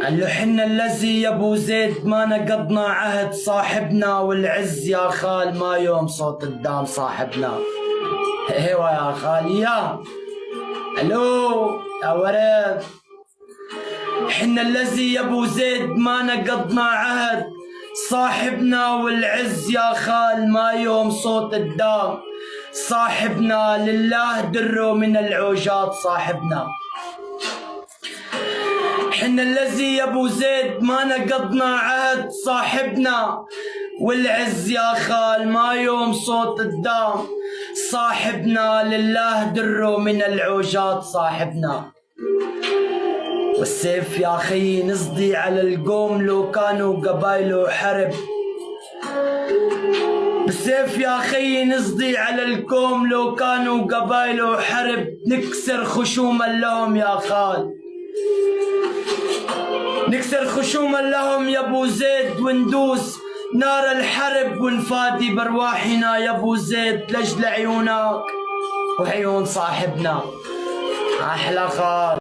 قال له حنا الذي يا ابو زيد ما نقضنا عهد صاحبنا والعز يا خال ما يوم صوت الدام صاحبنا. ايوه يا خال يا الو يا ورد، حنا الذي يا ابو زيد ما نقضنا عهد صاحبنا والعز يا خال ما يوم صوت الدام صاحبنا، لله دره من العوجات صاحبنا. حنا الذي يا ابو زيد ما نقضنا عهد صاحبنا والعز يا خال ما يوم صوت الدام صاحبنا، لله دره من العوجات صاحبنا. والسيف يا خي نصدي على القوم لو كانوا قبايله حرب، بالسيف يا خي نصدي على القوم لو كانوا قبايله حرب، نكسر خشوما لهم يا خال، نكسر خشوما لهم يا ابو زيد وندوس نار الحرب ونفادي برواحنا يا ابو زيد لاجل عيونك وعيون صاحبنا. احلى خال.